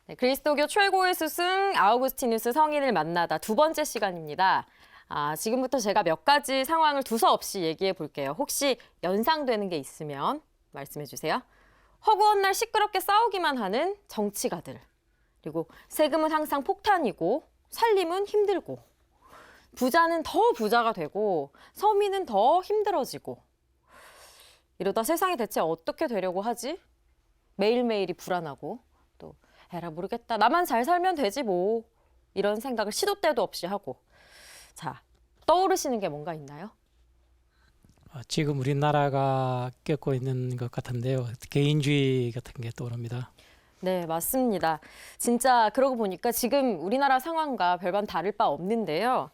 네, 그리스도교 최고의 스승 아우구스티누스 성인을 만나다 두 번째 시간입니다. 지금부터 제가 몇 가지 상황을 두서없이 얘기해 볼게요. 혹시 연상되는 게 있으면 말씀해 주세요. 허구한 날 시끄럽게 싸우기만 하는 정치가들. 그리고 세금은 항상 폭탄이고 살림은 힘들고 부자는 더 부자가 되고 서민은 더 힘들어지고 이러다 세상이 대체 어떻게 되려고 하지? 매일매일이 불안하고 또 에라 모르겠다. 나만 잘 살면 되지 뭐. 이런 생각을 시도 때도 없이 하고. 자, 떠오르시는 게 뭔가 있나요? 지금 우리나라가 겪고 있는 것 같은데요. 개인주의 같은 게 떠오릅니다. 네, 맞습니다. 진짜 그러고 보니까 지금 우리나라 상황과 별반 다를 바 없는데요.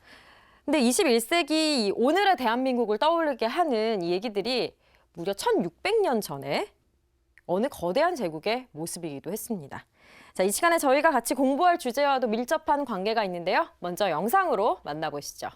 근데 21세기 오늘의 대한민국을 떠올리게 하는 이 얘기들이 무려 1600년 전에 어느 거대한 제국의 모습이기도 했습니다. 자, 이 시간에 저희가 같이 공부할 주제와도 밀접한 관계가 있는데요. 먼저 영상으로 만나보시죠.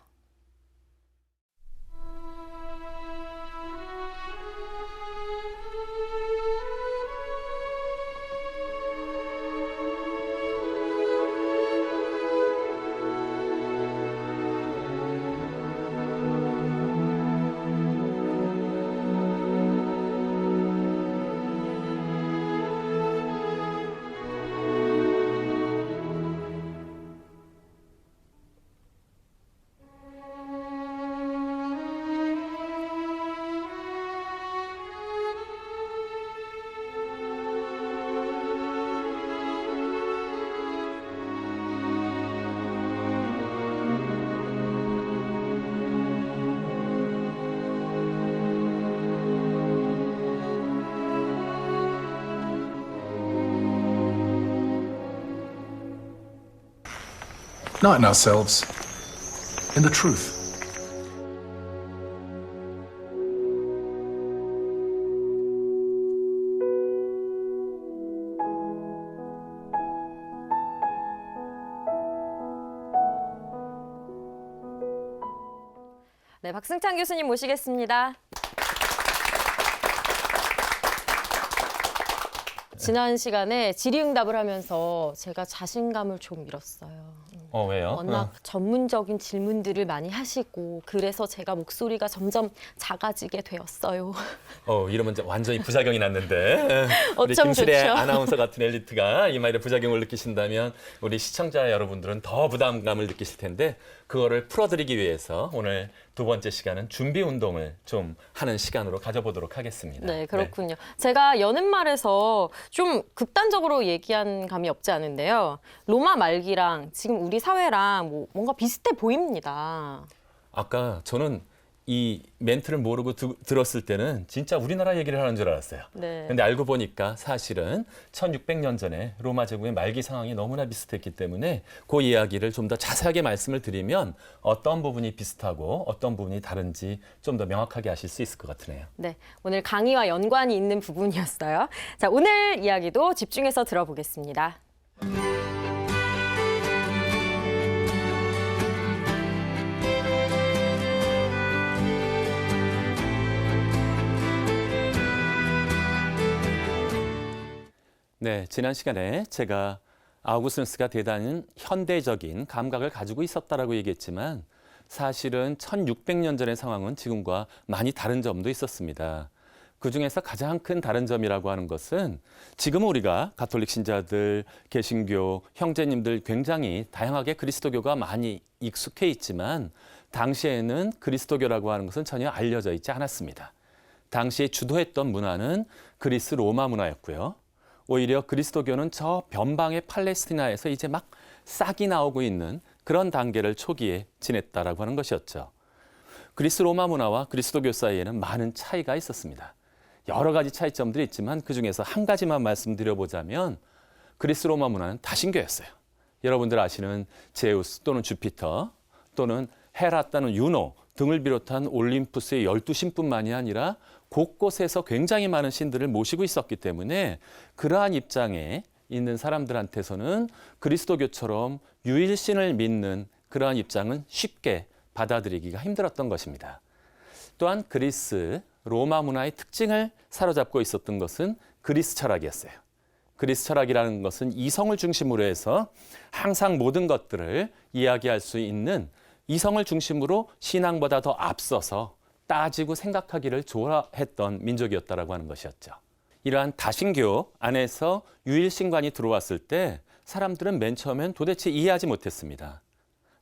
Not in ourselves, in the truth. 네, 박승찬 교수님 모시겠습니다. 지난 시간에 질의응답을 하면서 제가 자신감을 좀 잃었어요. 왜요? 워낙 전문적인 질문들을 많이 하시고 그래서 제가 목소리가 점점 작아지게 되었어요. 이러면 이제 완전히 부작용이 났는데 우리 어쩜 김실애 좋죠. 아나운서 같은 엘리트가 이 말에 부작용을 느끼신다면 우리 시청자 여러분들은 더 부담감을 느끼실 텐데 그거를 풀어드리기 위해서 오늘 두 번째 시간은 준비 운동을 좀 하는 시간으로 가져보도록 하겠습니다. 네, 그렇군요. 제가 여는 말에서 좀 극단적으로 얘기한 감이 없지 않은데요. 로마 말기랑 지금 우리 사회랑 뭔가 비슷해 보입니다. 아까 저는 이 멘트를 모르고 들었을 때는 진짜 우리나라 얘기를 하는 줄 알았어요. 네. 근데 알고 보니까 사실은 1600년 전에 로마 제국의 말기 상황이 너무나 비슷했기 때문에 그 이야기를 좀 더 자세하게 말씀을 드리면 어떤 부분이 비슷하고 어떤 부분이 다른지 좀 더 명확하게 아실 수 있을 것 같으네요. 네, 오늘 강의와 연관이 있는 부분이었어요. 자, 오늘 이야기도 집중해서 들어보겠습니다. 네, 지난 시간에 제가 아우구스티누스가 대단히 현대적인 감각을 가지고 있었다라고 얘기했지만 사실은 1600년 전의 상황은 지금과 많이 다른 점도 있었습니다. 그중에서 가장 큰 다른 점이라고 하는 것은 지금은 우리가 가톨릭 신자들, 개신교, 형제님들 굉장히 다양하게 그리스도교가 많이 익숙해 있지만 당시에는 그리스도교라고 하는 것은 전혀 알려져 있지 않았습니다. 당시에 주도했던 문화는 그리스 로마 문화였고요. 오히려 그리스도교는 저 변방의 팔레스티나에서 이제 막 싹이 나오고 있는 그런 단계를 초기에 지냈다라고 하는 것이었죠. 그리스 로마 문화와 그리스도교 사이에는 많은 차이가 있었습니다. 여러 가지 차이점들이 있지만 그중에서 한 가지만 말씀드려보자면 그리스 로마 문화는 다신교였어요. 여러분들 아시는 제우스 또는 주피터 또는 헤라 또는 유노 등을 비롯한 올림푸스의 12신뿐만이 아니라 곳곳에서 굉장히 많은 신들을 모시고 있었기 때문에 그러한 입장에 있는 사람들한테서는 그리스도교처럼 유일신을 믿는 그러한 입장은 쉽게 받아들이기가 힘들었던 것입니다. 또한 그리스, 로마 문화의 특징을 사로잡고 있었던 것은 그리스 철학이었어요. 그리스 철학이라는 것은 이성을 중심으로 해서 항상 모든 것들을 이야기할 수 있는 이성을 중심으로 신앙보다 더 앞서서 따지고 생각하기를 좋아했던 민족이었다라고 하는 것이었죠. 이러한 다신교 안에서 유일신관이 들어왔을 때 사람들은 맨 처음엔 도대체 이해하지 못했습니다.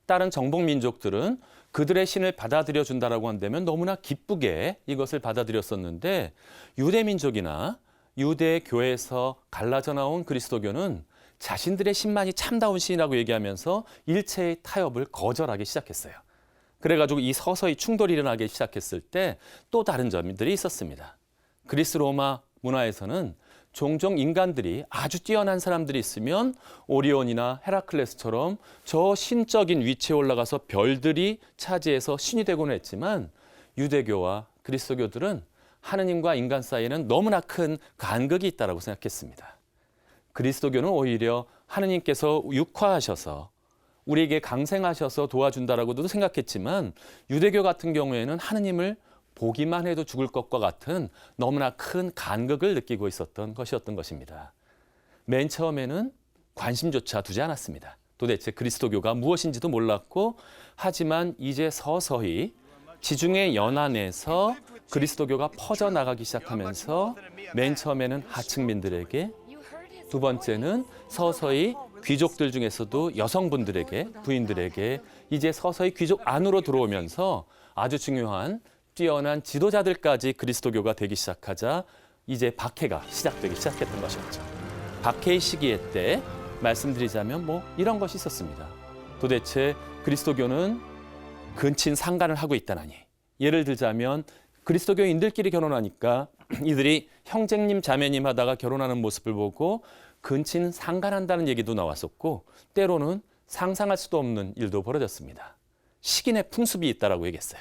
다른 정복 민족들은 그들의 신을 받아들여 준다라고 한다면 너무나 기쁘게 이것을 받아들였었는데 유대 민족이나 유대 교회에서 갈라져 나온 그리스도교는 자신들의 신만이 참다운 신이라고 얘기하면서 일체의 타협을 거절하기 시작했어요. 그래가지고 이 서서히 충돌이 일어나기 시작했을 때 또 다른 점들이 있었습니다. 그리스 로마 문화에서는 종종 인간들이 아주 뛰어난 사람들이 있으면 오리온이나 헤라클레스처럼 저 신적인 위치에 올라가서 별들이 차지해서 신이 되곤 했지만 유대교와 그리스도교들은 하느님과 인간 사이에는 너무나 큰 간극이 있다고 생각했습니다. 그리스도교는 오히려 하느님께서 육화하셔서 우리에게 강생하셔서 도와준다라고도 생각했지만 유대교 같은 경우에는 하느님을 보기만 해도 죽을 것과 같은 너무나 큰 간극을 느끼고 있었던 것이었던 것입니다. 맨 처음에는 관심조차 두지 않았습니다. 도대체 그리스도교가 무엇인지도 몰랐고 하지만 이제 서서히 지중해 연안에서 그리스도교가 퍼져나가기 시작하면서 맨 처음에는 하층민들에게 두 번째는 서서히 귀족들 중에서도 여성분들에게 부인들에게 이제 서서히 귀족 안으로 들어오면서 아주 중요한 뛰어난 지도자들까지 그리스도교가 되기 시작하자 이제 박해가 시작되기 시작했던 것이었죠. 박해의 시기에 때 말씀드리자면 이런 것이 있었습니다. 도대체 그리스도교는 근친 상간을 하고 있다나니 예를 들자면 그리스도교인들끼리 결혼하니까 이들이 형제님 자매님 하다가 결혼하는 모습을 보고 근친 상간한다는 얘기도 나왔었고 때로는 상상할 수도 없는 일도 벌어졌습니다. 식인의 풍습이 있다라고 얘기했어요.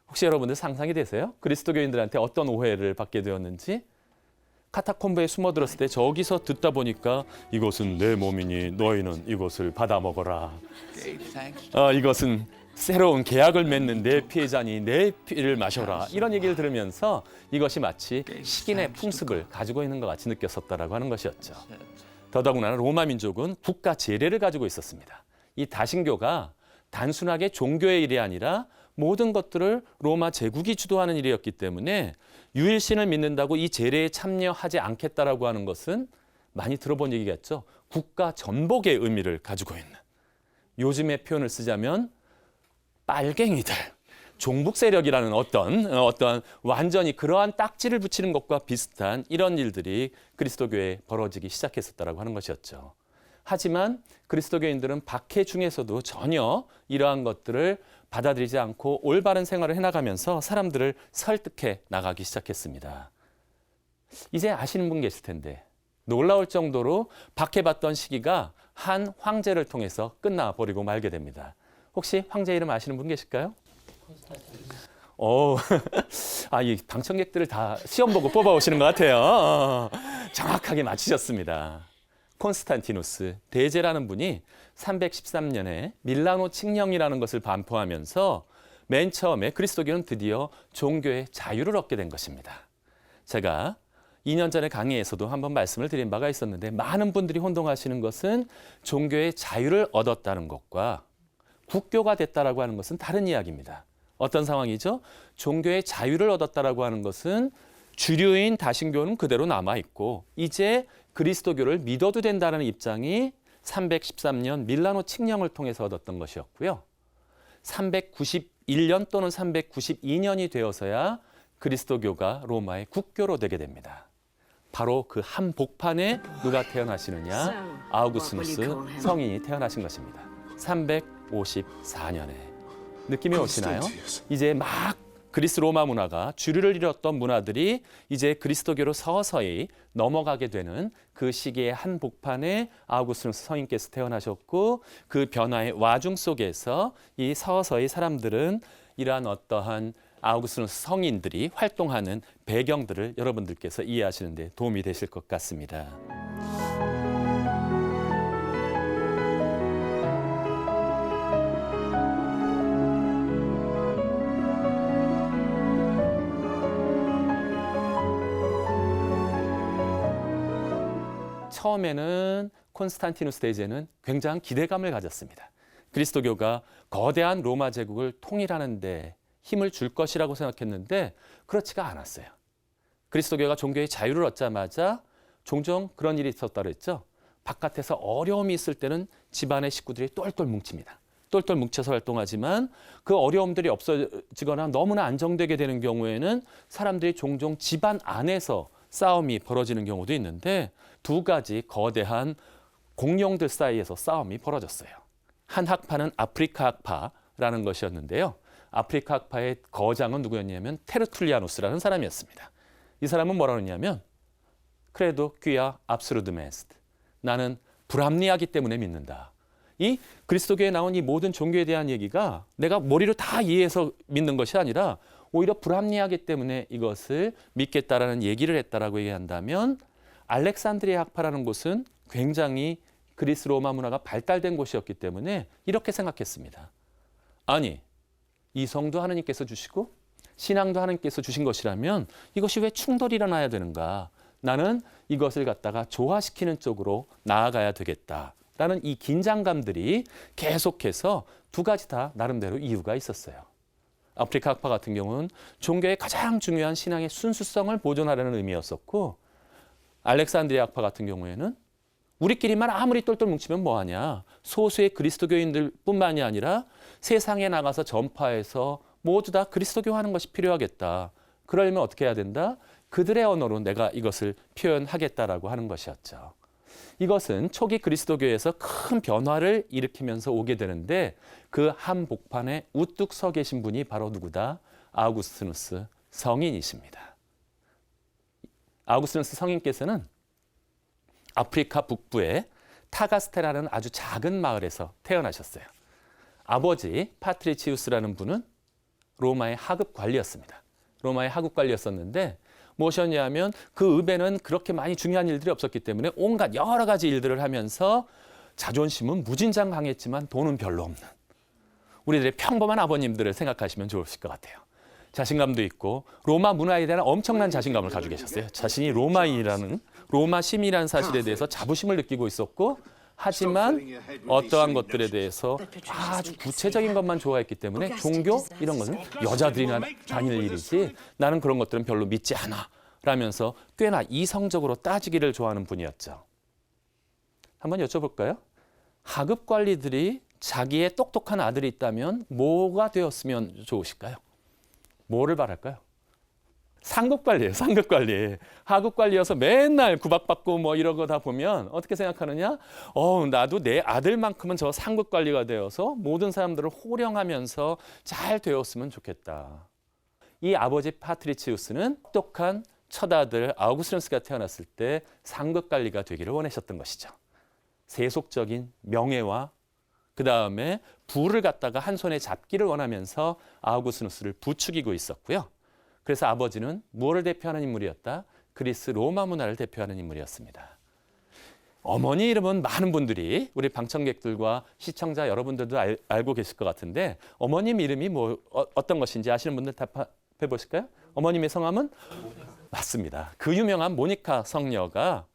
혹시 여러분들 상상이 되세요? 그리스도교인들한테 어떤 오해를 받게 되었는지? 카타콤브에 숨어들었을 때 저기서 듣다 보니까 이것은 내 몸이니 너희는 이것을 받아 먹어라. 이것은 새로운 계약을 맺는 내 피해자니 내 피를 마셔라. 이런 얘기를 들으면서 이것이 마치 식인의 풍습을 가지고 있는 것 같이 느꼈었다라고 하는 것이었죠. 더더군다나 로마 민족은 국가 제례를 가지고 있었습니다. 이 다신교가 단순하게 종교의 일이 아니라 모든 것들을 로마 제국이 주도하는 일이었기 때문에 유일신을 믿는다고 이 제례에 참여하지 않겠다라고 하는 것은 많이 들어본 얘기겠죠. 국가 전복의 의미를 가지고 있는. 요즘의 표현을 쓰자면 빨갱이들, 종북 세력이라는 어떤 완전히 그러한 딱지를 붙이는 것과 비슷한 이런 일들이 그리스도교에 벌어지기 시작했었다라고 하는 것이었죠. 하지만 그리스도교인들은 박해 중에서도 전혀 이러한 것들을 받아들이지 않고 올바른 생활을 해나가면서 사람들을 설득해 나가기 시작했습니다. 이제 아시는 분 계실 텐데 놀라울 정도로 박해받던 시기가 한 황제를 통해서 끝나버리고 말게 됩니다. 혹시 황제 이름 아시는 분 계실까요? 이 방청객들을 다 시험 보고 뽑아오시는 것 같아요. 정확하게 맞히셨습니다. 콘스탄티누스 대제라는 분이 313년에 밀라노 칙령이라는 것을 반포하면서 맨 처음에 그리스도교는 드디어 종교의 자유를 얻게 된 것입니다. 제가 2년 전에 강의에서도 한번 말씀을 드린 바가 있었는데 많은 분들이 혼동하시는 것은 종교의 자유를 얻었다는 것과 국교가 됐다라고 하는 것은 다른 이야기입니다. 어떤 상황이죠? 종교의 자유를 얻었다라고 하는 것은 주류인 다신교는 그대로 남아있고 이제 그리스도교를 믿어도 된다는 입장이 313년 밀라노 칙령을 통해서 얻었던 것이었고요. 391년 또는 392년이 되어서야 그리스도교가 로마의 국교로 되게 됩니다. 바로 그 한복판에 누가 태어나시느냐? 아우구스누스 성인이 태어나신 것입니다. 354년에. 느낌이 오시나요? 이제 막 그리스 로마 문화가 주류를 이뤘던 문화들이 이제 그리스도교로 서서히 넘어가게 되는 그 시기의 한복판에 아우구스누스 성인께서 태어나셨고 그 변화의 와중 속에서 이 서서히 사람들은 이러한 어떠한 아우구스누스 성인들이 활동하는 배경들을 여러분들께서 이해하시는 데 도움이 되실 것 같습니다. 처음에는 콘스탄티누스 대제는 굉장한 기대감을 가졌습니다. 그리스도교가 거대한 로마 제국을 통일하는 데 힘을 줄 것이라고 생각했는데 그렇지가 않았어요. 그리스도교가 종교의 자유를 얻자마자 종종 그런 일이 있었다 그랬죠. 바깥에서 어려움이 있을 때는 집안의 식구들이 똘똘 뭉칩니다. 똘똘 뭉쳐서 활동하지만 그 어려움들이 없어지거나 너무나 안정되게 되는 경우에는 사람들이 종종 집안 안에서 싸움이 벌어지는 경우도 있는데 두 가지 거대한 공룡들 사이에서 싸움이 벌어졌어요. 한 학파는 아프리카 학파라는 것이었는데요. 아프리카 학파의 거장은 누구였냐면 테르툴리아누스라는 사람이었습니다. 이 사람은 뭐라고 했냐면 크레도 퀴아 압수루둠 에스트. 나는 불합리하기 때문에 믿는다. 이 그리스도교에 나온 이 모든 종교에 대한 얘기가 내가 머리로 다 이해해서 믿는 것이 아니라 오히려 불합리하기 때문에 이것을 믿겠다라는 얘기를 했다라고 얘기한다면 알렉산드리아 학파라는 곳은 굉장히 그리스 로마 문화가 발달된 곳이었기 때문에 이렇게 생각했습니다. 아니, 이성도 하나님께서 주시고 신앙도 하나님께서 주신 것이라면 이것이 왜 충돌이 일어나야 되는가? 나는 이것을 갖다가 조화시키는 쪽으로 나아가야 되겠다라는 이 긴장감들이 계속해서 두 가지 다 나름대로 이유가 있었어요. 아프리카 학파 같은 경우는 종교의 가장 중요한 신앙의 순수성을 보존하려는 의미였었고 알렉산드리아 학파 같은 경우에는 우리끼리만 아무리 똘똘 뭉치면 뭐하냐. 소수의 그리스도교인들 뿐만이 아니라 세상에 나가서 전파해서 모두 다 그리스도교화하는 것이 필요하겠다. 그러려면 어떻게 해야 된다? 그들의 언어로 내가 이것을 표현하겠다라고 하는 것이었죠. 이것은 초기 그리스도교에서 큰 변화를 일으키면서 오게 되는데 그 한복판에 우뚝 서 계신 분이 바로 누구다? 아우구스티누스 성인이십니다. 아우구스티누스 성인께서는 아프리카 북부의 타가스테라는 아주 작은 마을에서 태어나셨어요. 아버지 파트리치우스라는 분은 로마의 하급 관리였습니다. 로마의 하급 관리였었는데 무엇이었냐면 그 읍에는 그렇게 많이 중요한 일들이 없었기 때문에 온갖 여러 가지 일들을 하면서 자존심은 무진장 강했지만 돈은 별로 없는 우리들의 평범한 아버님들을 생각하시면 좋으실 것 같아요. 자신감도 있고 로마 문화에 대한 엄청난 자신감을 가지고 계셨어요. 자신이 로마인이라는 로마 시민이라는 사실에 대해서 자부심을 느끼고 있었고 하지만 어떠한 것들에 대해서 아주 구체적인 것만 좋아했기 때문에 종교 이런 것은 여자들이나 다니는 일이지 나는 그런 것들은 별로 믿지 않아 라면서 꽤나 이성적으로 따지기를 좋아하는 분이었죠. 한번 여쭤볼까요? 하급 관리들이 자기의 똑똑한 아들이 있다면 뭐가 되었으면 좋으실까요? 뭐를 바랄까요? 상급관리예요. 상급관리. 하급관리여서 맨날 구박받고 뭐 이런 거 다 보면 어떻게 생각하느냐? 나도 내 아들만큼은 저 상급관리가 되어서 모든 사람들을 호령하면서 잘 되었으면 좋겠다. 이 아버지 파트리치우스는 똑똑한 첫아들 아우구스티누스가 태어났을 때 상급관리가 되기를 원하셨던 것이죠. 세속적인 명예와 그 다음에 부를 갖다가 한 손에 잡기를 원하면서 아우구스티누스를 부추기고 있었고요. 그래서 아버지는 무엇을 대표하는 인물이었다? 그리스 로마 문화를 대표하는 인물이었습니다. 어머니 이름은 많은 분들이 우리 방청객들과 시청자 여러분들도 알고 계실 것 같은데 어머님 이름이 어떤 것인지 아시는 분들 답해 보실까요? 어머님의 성함은? 맞습니다. 그 유명한 모니카 성녀가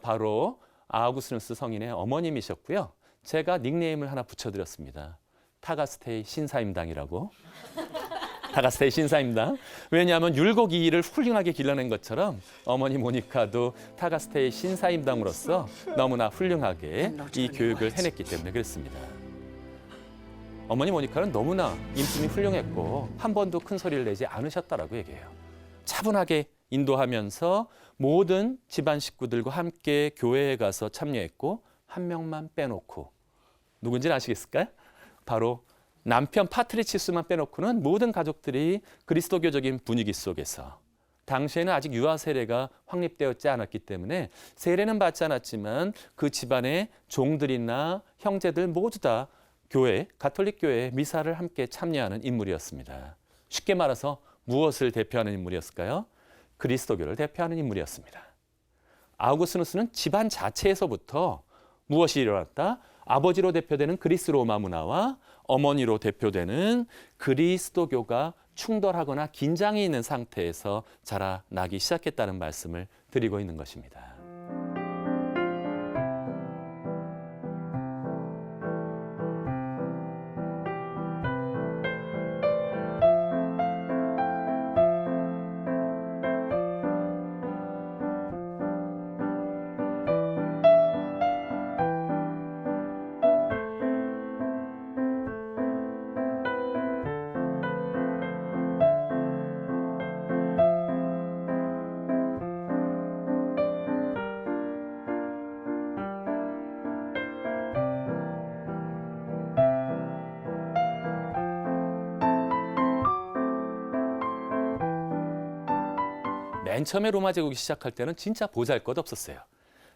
바로 아우구스티누스 성인의 어머님이셨고요. 제가 닉네임을 하나 붙여드렸습니다. 타가스테이 신사임당이라고. 타가스테이 신사임당. 왜냐하면 율곡이를 훌륭하게 길러낸 것처럼 어머니 모니카도 타가스테이 신사임당으로서 너무나 훌륭하게 이 교육을 해냈기 때문에 그렇습니다. 어머니 모니카는 너무나 인품이 훌륭했고 한 번도 큰 소리를 내지 않으셨다라고 얘기해요. 차분하게 인도하면서 모든 집안 식구들과 함께 교회에 가서 참여했고 한 명만 빼놓고 누군지는 아시겠을까요? 바로 남편 파트리치우스만 빼놓고는 모든 가족들이 그리스도교적인 분위기 속에서 당시에는 아직 유아 세례가 확립되었지 않았기 때문에 세례는 받지 않았지만 그 집안의 종들이나 형제들 모두 다 교회, 가톨릭 교회의 미사를 함께 참여하는 인물이었습니다. 쉽게 말해서 무엇을 대표하는 인물이었을까요? 그리스도교를 대표하는 인물이었습니다. 아우구스티누스는 집안 자체에서부터 무엇이 일어났다? 아버지로 대표되는 그리스 로마 문화와 어머니로 대표되는 그리스도교가 충돌하거나 긴장이 있는 상태에서 자라나기 시작했다는 말씀을 드리고 있는 것입니다. 맨 처음에 로마 제국이 시작할 때는 진짜 보잘것없었어요.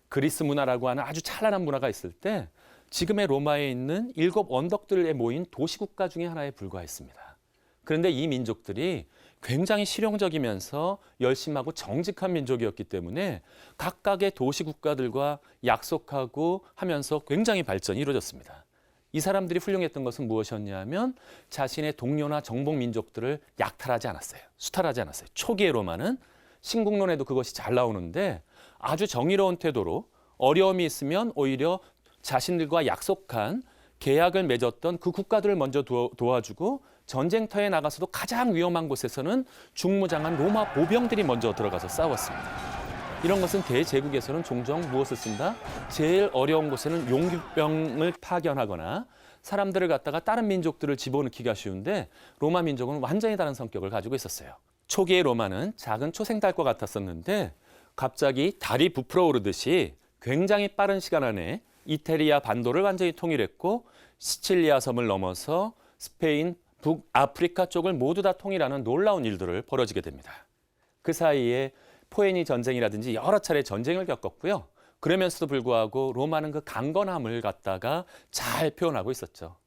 그리스 문화라고 하는 아주 찬란한 문화가 있을 때 지금의 로마에 있는 7 언덕들에 모인 도시국가 중에 하나에 불과했습니다. 그런데 이 민족들이 굉장히 실용적이면서 열심하고 정직한 민족이었기 때문에 각각의 도시국가들과 약속하고 하면서 굉장히 발전이 이루어졌습니다. 이 사람들이 훌륭했던 것은 무엇이었냐면 자신의 동료나 정복 민족들을 약탈하지 않았어요. 수탈하지 않았어요. 초기의 로마는 신국론에도 그것이 잘 나오는데 아주 정의로운 태도로 어려움이 있으면 오히려 자신들과 약속한 계약을 맺었던 그 국가들을 먼저 도와주고 전쟁터에 나가서도 가장 위험한 곳에서는 중무장한 로마 보병들이 먼저 들어가서 싸웠습니다. 이런 것은 대제국에서는 종종 무엇을 쓴다? 제일 어려운 곳에는 용병을 파견하거나 사람들을 갖다가 다른 민족들을 집어넣기가 쉬운데 로마 민족은 완전히 다른 성격을 가지고 있었어요. 초기의 로마는 작은 초생달과 같았었는데 갑자기 달이 부풀어 오르듯이 굉장히 빠른 시간 안에 이태리아 반도를 완전히 통일했고 시칠리아 섬을 넘어서 스페인, 북아프리카 쪽을 모두 다 통일하는 놀라운 일들을 벌어지게 됩니다. 그 사이에 포에니 전쟁이라든지 여러 차례 전쟁을 겪었고요. 그러면서도 불구하고 로마는 그 강건함을 갖다가 잘 표현하고 있었죠.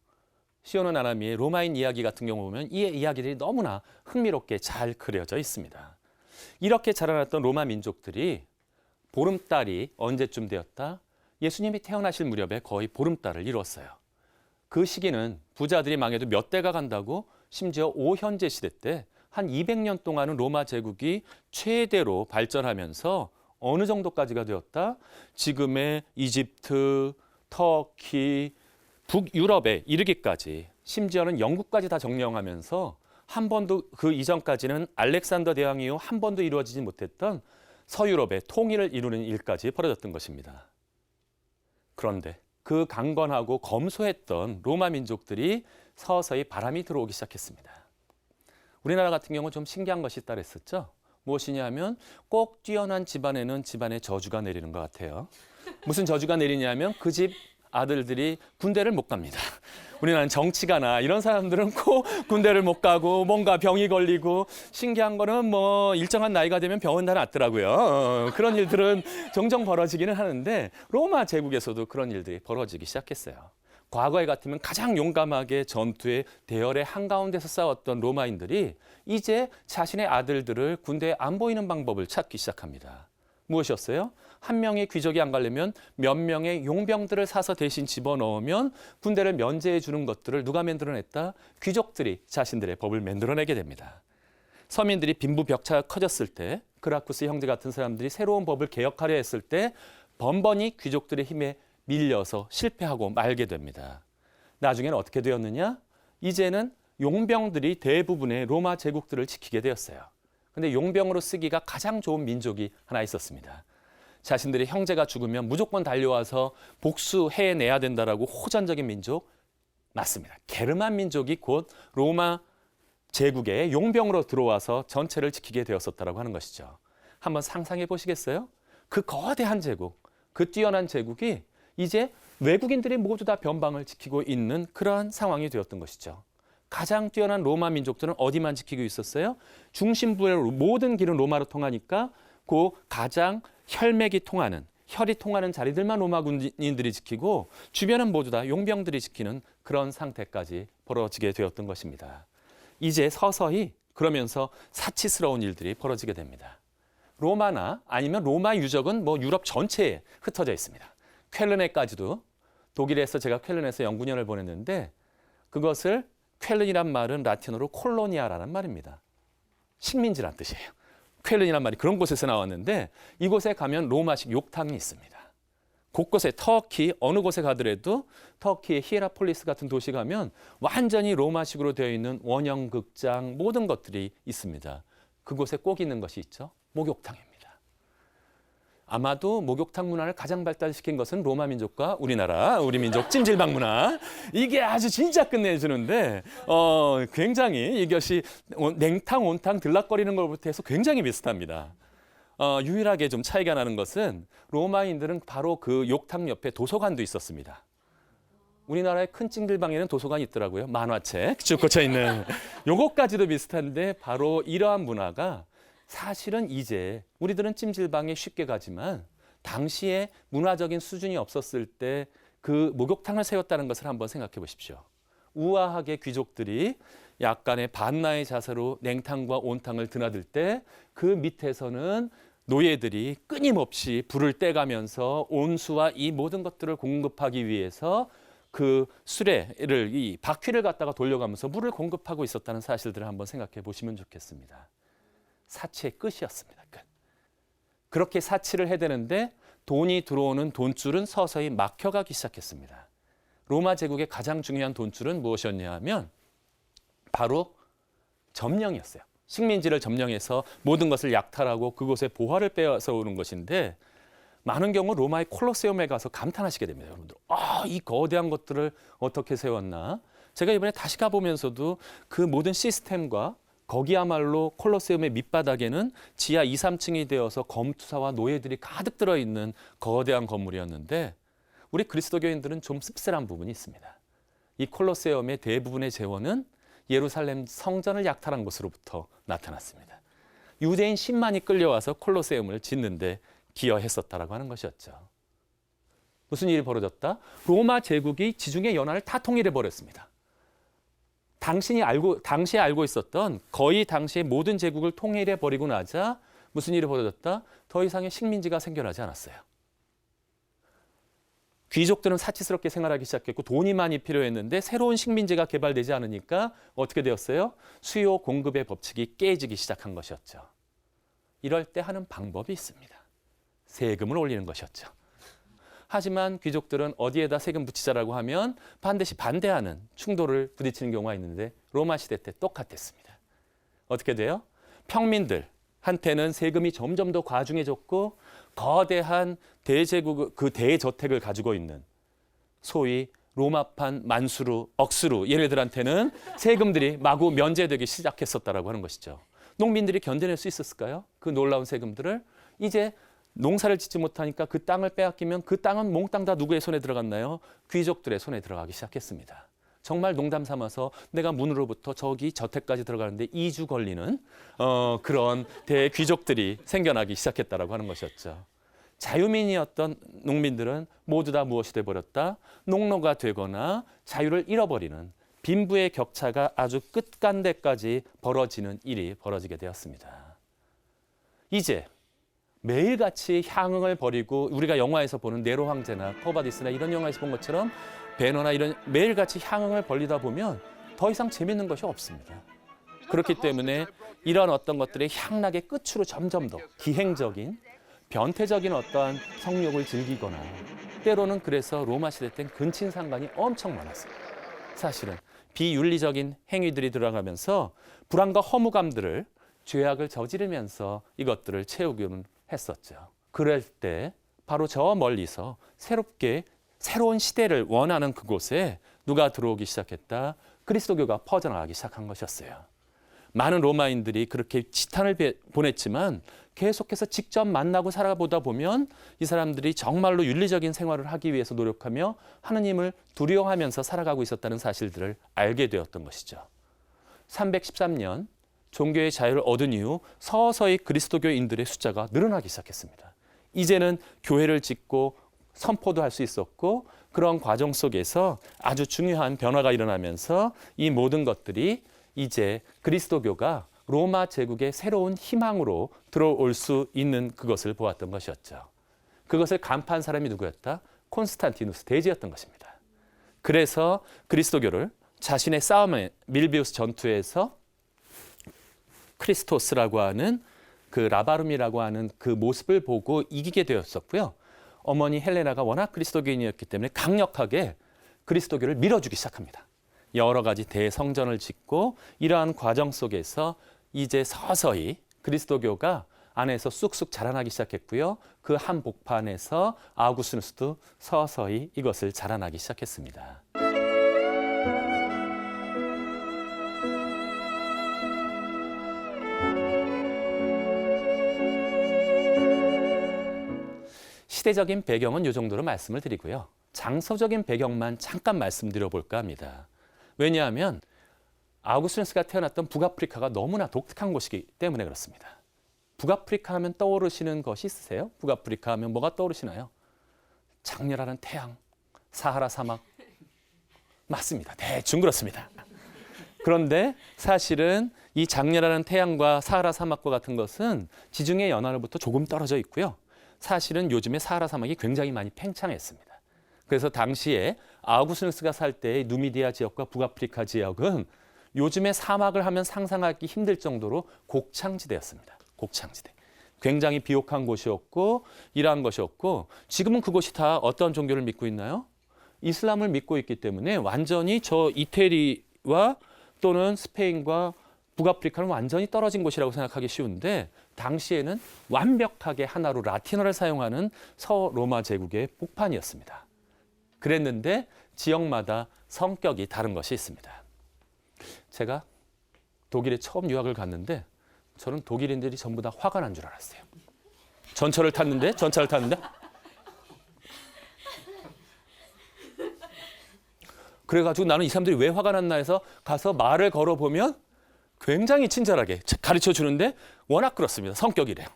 시오노 나나미의 로마인 이야기 같은 경우 보면 이 이야기들이 너무나 흥미롭게 잘 그려져 있습니다. 이렇게 자라났던 로마 민족들이 보름달이 언제쯤 되었다? 예수님이 태어나실 무렵에 거의 보름달을 이루었어요. 그 시기는 부자들이 망해도 몇 대가 간다고 심지어 오현제 시대 때 한 200년 동안은 로마 제국이 최대로 발전하면서 어느 정도까지가 되었다? 지금의 이집트, 터키, 북유럽에 이르기까지 심지어는 영국까지 다 점령하면서 한 번도 그 이전까지는 알렉산더 대왕 이후 한 번도 이루어지지 못했던 서유럽의 통일을 이루는 일까지 벌어졌던 것입니다. 그런데 그 강건하고 검소했던 로마 민족들이 서서히 바람이 들어오기 시작했습니다. 우리나라 같은 경우 좀 신기한 것이 있다 그랬었죠. 무엇이냐면 꼭 뛰어난 집안에는 집안에 저주가 내리는 것 같아요. 무슨 저주가 내리냐면 그 집 아들들이 군대를 못 갑니다. 우리나라는 정치가나 이런 사람들은 꼭 군대를 못 가고 뭔가 병이 걸리고 신기한 거는 뭐 일정한 나이가 되면 병은 다 낫더라고요. 그런 일들은 종종 벌어지기는 하는데 로마 제국에서도 그런 일들이 벌어지기 시작했어요. 과거에 같으면 가장 용감하게 전투의 대열의 한가운데서 싸웠던 로마인들이 이제 자신의 아들들을 군대에 안 보이는 방법을 찾기 시작합니다. 무엇이었어요? 한 명의 귀족이 안 가려면 몇 명의 용병들을 사서 대신 집어넣으면 군대를 면제해 주는 것들을 누가 만들어냈다? 귀족들이 자신들의 법을 만들어내게 됩니다. 서민들이 빈부격차가 커졌을 때 그라쿠스 형제 같은 사람들이 새로운 법을 개혁하려 했을 때 번번이 귀족들의 힘에 밀려서 실패하고 말게 됩니다. 나중에는 어떻게 되었느냐? 이제는 용병들이 대부분의 로마 제국들을 지키게 되었어요. 근데 용병으로 쓰기가 가장 좋은 민족이 하나 있었습니다. 자신들의 형제가 죽으면 무조건 달려와서 복수해내야 된다라고 호전적인 민족 맞습니다. 게르만 민족이 곧 로마 제국의 용병으로 들어와서 전체를 지키게 되었었다라고 하는 것이죠. 한번 상상해 보시겠어요? 그 거대한 제국, 그 뛰어난 제국이 이제 외국인들이 모두 다 변방을 지키고 있는 그러한 상황이 되었던 것이죠. 가장 뛰어난 로마 민족들은 어디만 지키고 있었어요? 중심부의 모든 길은 로마로 통하니까 그 가장 혈맥이 통하는, 혈이 통하는 자리들만 로마 군인들이 지키고 주변은 모두 다 용병들이 지키는 그런 상태까지 벌어지게 되었던 것입니다. 이제 서서히 그러면서 사치스러운 일들이 벌어지게 됩니다. 로마나 아니면 로마 유적은 뭐 유럽 전체에 흩어져 있습니다. 쾰른에까지도 독일에서 제가 쾰른에서 연구년을 보냈는데 그것을 쾰른이란 말은 라틴어로 콜로니아라는 말입니다. 식민지란 뜻이에요. 쾰른이란 말이 그런 곳에서 나왔는데 이곳에 가면 로마식 욕탕이 있습니다. 곳곳에 터키 어느 곳에 가더라도 터키의 히에라폴리스 같은 도시 가면 완전히 로마식으로 되어 있는 원형 극장 모든 것들이 있습니다. 그곳에 꼭 있는 것이 있죠. 목욕탕입니다. 아마도 목욕탕 문화를 가장 발달시킨 것은 로마 민족과 우리 민족 찜질방 문화. 이게 아주 진짜 끝내주는데 굉장히 이것이 냉탕, 온탕, 들락거리는 것부터 해서 굉장히 비슷합니다. 유일하게 좀 차이가 나는 것은 로마인들은 바로 그 욕탕 옆에 도서관도 있었습니다. 우리나라의 큰 찜질방에는 도서관이 있더라고요. 만화책 쭉 꽂혀 있는. 요것까지도 비슷한데 바로 이러한 문화가 사실은 이제 우리들은 찜질방에 쉽게 가지만 당시에 문화적인 수준이 없었을 때 그 목욕탕을 세웠다는 것을 한번 생각해 보십시오. 우아하게 귀족들이 약간의 반나의 자세로 냉탕과 온탕을 드나들 때 그 밑에서는 노예들이 끊임없이 불을 떼가면서 온수와 이 모든 것들을 공급하기 위해서 그 수레를, 이 바퀴를 갖다가 돌려가면서 물을 공급하고 있었다는 사실들을 한번 생각해 보시면 좋겠습니다. 사치의 끝이었습니다. 끝. 그렇게 사치를 해대는데 돈이 들어오는 돈줄은 서서히 막혀가기 시작했습니다. 로마 제국의 가장 중요한 돈줄은 무엇이었냐 하면 바로 점령이었어요. 식민지를 점령해서 모든 것을 약탈하고 그곳에 보화를 빼앗아 오는 것인데 많은 경우 로마의 콜로세움에 가서 감탄하시게 됩니다. 여러분들, 이 거대한 것들을 어떻게 세웠나? 제가 이번에 다시 가보면서도 그 모든 시스템과 거기야말로 콜로세움의 밑바닥에는 지하 2, 3층이 되어서 검투사와 노예들이 가득 들어있는 거대한 건물이었는데 우리 그리스도교인들은 좀 씁쓸한 부분이 있습니다. 이 콜로세움의 대부분의 재원은 예루살렘 성전을 약탈한 곳으로부터 나타났습니다. 유대인 10만이 끌려와서 콜로세움을 짓는데 기여했었다라고 하는 것이었죠. 무슨 일이 벌어졌다? 로마 제국이 지중해 연안을 다 통일해 버렸습니다. 당시에 알고 있었던 거의 당시의 모든 제국을 통일해 버리고 나자 무슨 일이 벌어졌다? 더 이상의 식민지가 생겨나지 않았어요. 귀족들은 사치스럽게 생활하기 시작했고 돈이 많이 필요했는데 새로운 식민지가 개발되지 않으니까 어떻게 되었어요? 수요 공급의 법칙이 깨지기 시작한 것이었죠. 이럴 때 하는 방법이 있습니다. 세금을 올리는 것이었죠. 하지만 귀족들은 어디에다 세금 붙이자라고 하면 반드시 반대하는 충돌을 부딪히는 경우가 있는데 로마 시대 때 똑같았습니다. 어떻게 돼요? 평민들한테는 세금이 점점 더 과중해졌고 거대한 대제국, 그 대저택을 가지고 있는 소위 로마판 만수르, 억수루 얘네들한테는 세금들이 마구 면제되기 시작했었다라고 하는 것이죠. 농민들이 견뎌낼 수 있었을까요? 그 놀라운 세금들을. 이제 농사를 짓지 못하니까 그 땅을 빼앗기면 그 땅은 몽땅 다 누구의 손에 들어갔나요? 귀족들의 손에 들어가기 시작했습니다. 정말 농담 삼아서 내가 문으로부터 저기 저택까지 들어가는데 2주 걸리는 그런 대귀족들이 생겨나기 시작했다라고 하는 것이었죠. 자유민이었던 농민들은 모두 다 무엇이 돼버렸다? 농노가 되거나 자유를 잃어버리는 빈부의 격차가 아주 끝간데까지 벌어지는 일이 벌어지게 되었습니다. 이제 매일같이 향응을 벌이고 우리가 영화에서 보는 네로 황제나 코바디스나 이런 영화에서 본 것처럼 배너나 이런 매일같이 향응을 벌리다 보면 더 이상 재밌는 것이 없습니다. 그렇기 때문에 이런 어떤 것들의 향락의 끝으로 점점 더 기행적인 변태적인 어떠한 성욕을 즐기거나 때로는 그래서 로마 시대 땐 근친상간이 엄청 많았어요. 사실은 비윤리적인 행위들이 들어가면서 불안과 허무감들을 죄악을 저지르면서 이것들을 채우기는 했었죠. 그럴 때 바로 저 멀리서 새로운 시대를 원하는 그곳에 누가 들어오기 시작했다? 그리스도교가 퍼져나가기 시작한 것이었어요. 많은 로마인들이 그렇게 지탄을 보냈지만 계속해서 직접 만나고 살아보다 보면 이 사람들이 정말로 윤리적인 생활을 하기 위해서 노력하며 하느님을 두려워하면서 살아가고 있었다는 사실들을 알게 되었던 것이죠. 313년 종교의 자유를 얻은 이후 서서히 그리스도교인들의 숫자가 늘어나기 시작했습니다. 이제는 교회를 짓고 선포도 할 수 있었고 그런 과정 속에서 아주 중요한 변화가 일어나면서 이 모든 것들이 이제 그리스도교가 로마 제국의 새로운 희망으로 들어올 수 있는 그것을 보았던 것이었죠. 그것을 간파한 사람이 누구였다? 콘스탄티누스 대제였던 것입니다. 그래서 그리스도교를 자신의 싸움의 밀비우스 전투에서 크리스토스라고 하는 그 라바룸이라고 하는 그 모습을 보고 이기게 되었었고요. 어머니 헬레나가 워낙 그리스도교인이었기 때문에 강력하게 그리스도교를 밀어주기 시작합니다. 여러 가지 대성전을 짓고 이러한 과정 속에서 이제 서서히 그리스도교가 안에서 쑥쑥 자라나기 시작했고요. 그 한복판에서 아우구스누스도 서서히 이것을 자라나기 시작했습니다. 시대적인 배경은 이 정도로 말씀을 드리고요. 장소적인 배경만 잠깐 말씀드려 볼까 합니다. 왜냐하면 아우구스누스가 태어났던 북아프리카가 너무나 독특한 곳이기 때문에 그렇습니다. 북아프리카 하면 떠오르시는 것이 있으세요? 북아프리카 하면 뭐가 떠오르시나요? 장렬하는 태양, 사하라 사막. 맞습니다. 대충 그렇습니다. 그런데 사실은 이 장렬하는 태양과 사하라 사막과 같은 것은 지중해 연안으로부터 조금 떨어져 있고요. 사실은 요즘에 사하라 사막이 굉장히 많이 팽창했습니다. 그래서 당시에 아우구스누스가 살 때의 누미디아 지역과 북아프리카 지역은 요즘에 사막을 하면 상상하기 힘들 정도로 곡창지대였습니다. 곡창지대. 굉장히 비옥한 곳이었고 이러한 것이었고 지금은 그곳이 다 어떤 종교를 믿고 있나요? 이슬람을 믿고 있기 때문에 완전히 저 이태리와 또는 스페인과 북아프리카는 완전히 떨어진 곳이라고 생각하기 쉬운데 당시에는 완벽하게 하나로 라틴어를 사용하는 서로마 제국의 복판이었습니다. 그랬는데 지역마다 성격이 다른 것이 있습니다. 제가 독일에 처음 유학을 갔는데 저는 독일인들이 전부 다 화가 난 줄 알았어요. 전차를 탔는데 그래가지고 나는 이 사람들이 왜 화가 났나 해서 가서 말을 걸어보면 굉장히 친절하게 가르쳐 주는데 워낙 그렇습니다. 성격이래요.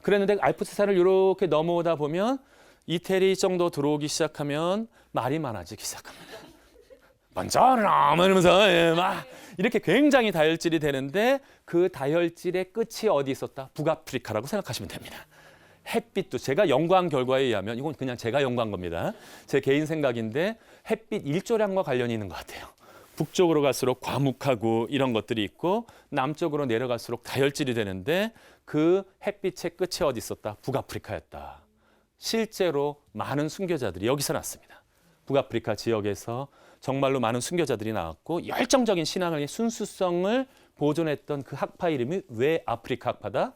그랬는데 알프스산을 이렇게 넘어오다 보면 이태리 정도 들어오기 시작하면 말이 많아지기 시작합니다. 먼저 이러면서 막 이렇게 굉장히 다혈질이 되는데 그 다혈질의 끝이 어디 있었다? 북아프리카라고 생각하시면 됩니다. 햇빛도 제가 연구한 결과에 의하면 이건 그냥 제가 연구한 겁니다. 제 개인 생각인데 햇빛 일조량과 관련이 있는 것 같아요. 북쪽으로 갈수록 과묵하고 이런 것들이 있고 남쪽으로 내려갈수록 다혈질이 되는데 그 햇빛의 끝이 어디 있었다? 북아프리카였다. 실제로 많은 순교자들이 여기서 났습니다. 북아프리카 지역에서 정말로 많은 순교자들이 나왔고 열정적인 신앙의 순수성을 보존했던 그 학파 이름이 왜 아프리카 학파다?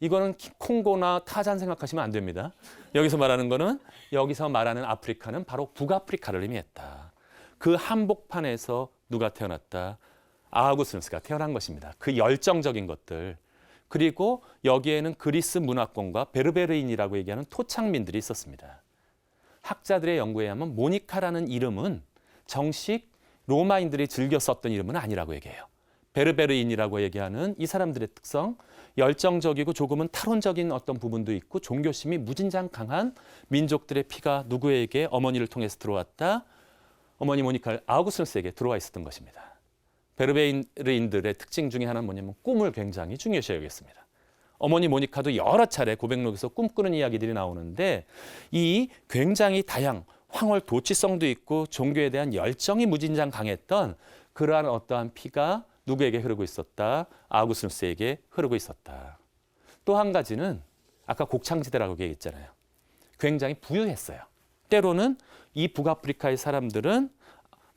이거는 콩고나 타잔 생각하시면 안 됩니다. 여기서 말하는 아프리카는 바로 북아프리카를 의미했다. 그 한복판에서 누가 태어났다? 아우구스누스가 태어난 것입니다. 그 열정적인 것들. 그리고 여기에는 그리스 문화권과 베르베르인이라고 얘기하는 토착민들이 있었습니다. 학자들의 연구에 의하면 모니카라는 이름은 정식 로마인들이 즐겨 썼던 이름은 아니라고 얘기해요. 베르베르인이라고 얘기하는 이 사람들의 특성, 열정적이고 조금은 탈원적인 어떤 부분도 있고 종교심이 무진장 강한 민족들의 피가 누구에게 어머니를 통해서 들어왔다? 어머니 모니카 아우구스누스에게 들어와 있었던 것입니다. 베르베르인들의 특징 중에 하나는 뭐냐면 꿈을 굉장히 중요시 여겼습니다. 어머니 모니카도 여러 차례 고백록에서 꿈꾸는 이야기들이 나오는데 이 굉장히 황홀 도취성도 있고 종교에 대한 열정이 무진장 강했던 그러한 어떠한 피가 누구에게 흐르고 있었다? 아우구스누스에게 흐르고 있었다. 또 한 가지는 아까 곡창지대라고 얘기했잖아요. 굉장히 부유했어요. 때로는 이 북아프리카의 사람들은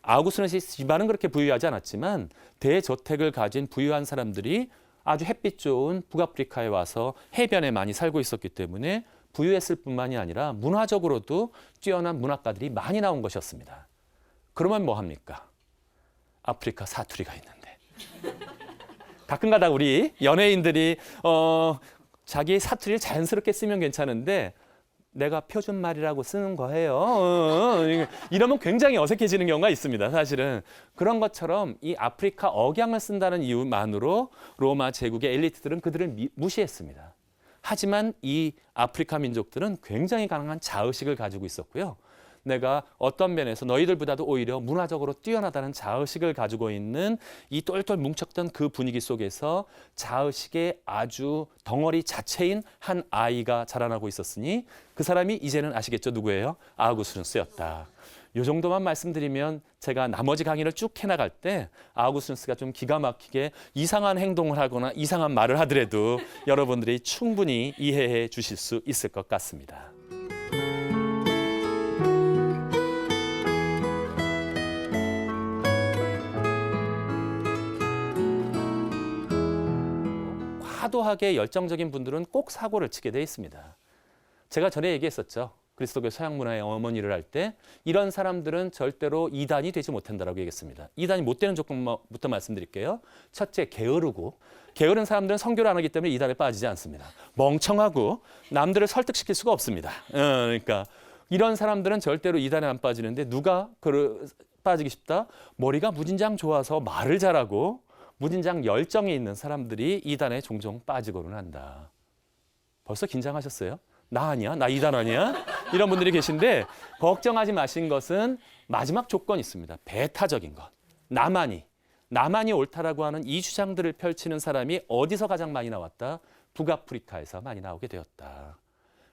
아우구스누스의 집안은 그렇게 부유하지 않았지만 대저택을 가진 부유한 사람들이 아주 햇빛 좋은 북아프리카에 와서 해변에 많이 살고 있었기 때문에 부유했을 뿐만이 아니라 문화적으로도 뛰어난 문학가들이 많이 나온 것이었습니다. 그러면 뭐 합니까? 아프리카 사투리가 있는데. 가끔가다 우리 연예인들이 자기 사투리를 자연스럽게 쓰면 괜찮은데 내가 표준말이라고 쓰는 거예요. 이러면 굉장히 어색해지는 경우가 있습니다. 사실은 그런 것처럼 이 아프리카 억양을 쓴다는 이유만으로 로마 제국의 엘리트들은 그들을 무시했습니다. 하지만 이 아프리카 민족들은 굉장히 강한 자의식을 가지고 있었고요. 내가 어떤 면에서 너희들보다도 오히려 문화적으로 뛰어나다는 자의식을 가지고 있는 이 똘똘 뭉쳤던 그 분위기 속에서 자의식의 아주 덩어리 자체인 한 아이가 자라나고 있었으니 그 사람이 이제는 아시겠죠? 누구예요? 아우구스누스였다. 이 정도만 말씀드리면 제가 나머지 강의를 쭉 해나갈 때 아우구스누스가 좀 기가 막히게 이상한 행동을 하거나 이상한 말을 하더라도 여러분들이 충분히 이해해 주실 수 있을 것 같습니다. 과도하게 열정적인 분들은 꼭 사고를 치게 돼 있습니다. 제가 전에 얘기했었죠. 그리스도교 서양 문화의 어머니를 할 때 이런 사람들은 절대로 이단이 되지 못한다라고 얘기했습니다. 이단이 못 되는 조건부터 말씀드릴게요. 첫째, 게으르고 게으른 사람들은 선교를 안 하기 때문에 이단에 빠지지 않습니다. 멍청하고 남들을 설득시킬 수가 없습니다. 그러니까 이런 사람들은 절대로 이단에 안 빠지는데 누가 빠지기 쉽다? 머리가 무진장 좋아서 말을 잘하고 무진장 열정이 있는 사람들이 이단에 종종 빠지고는 한다. 벌써 긴장하셨어요? 나 아니야? 나 이단 아니야? 이런 분들이 계신데 걱정하지 마신 것은 마지막 조건이 있습니다. 배타적인 것. 나만이 옳다라고 하는 이 주장들을 펼치는 사람이 어디서 가장 많이 나왔다? 북아프리카에서 많이 나오게 되었다.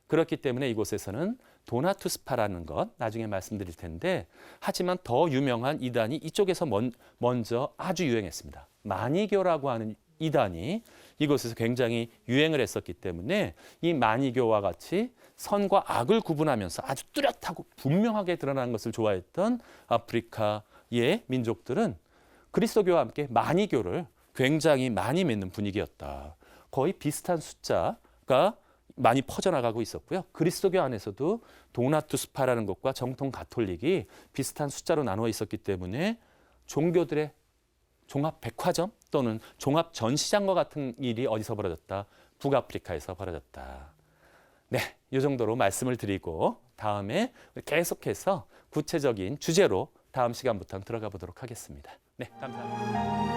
그렇기 때문에 이곳에서는 도나투스파라는 것 나중에 말씀드릴 텐데 하지만 더 유명한 이단이 이쪽에서 먼저 아주 유행했습니다. 마니교라고 하는 이단이 이곳에서 굉장히 유행을 했었기 때문에 이 마니교와 같이 선과 악을 구분하면서 아주 뚜렷하고 분명하게 드러나는 것을 좋아했던 아프리카의 민족들은 그리스도교와 함께 마니교를 굉장히 많이 믿는 분위기였다. 거의 비슷한 숫자가 많이 퍼져나가고 있었고요. 그리스도교 안에서도 도나투스파라는 것과 정통 가톨릭이 비슷한 숫자로 나누어 있었기 때문에 종교들의 종합 백화점 또는 종합 전시장과 같은 일이 어디서 벌어졌다? 북아프리카에서 벌어졌다. 네, 이 정도로 말씀을 드리고 다음에 계속해서 구체적인 주제로 다음 시간부터 들어가 보도록 하겠습니다. 네, 감사합니다.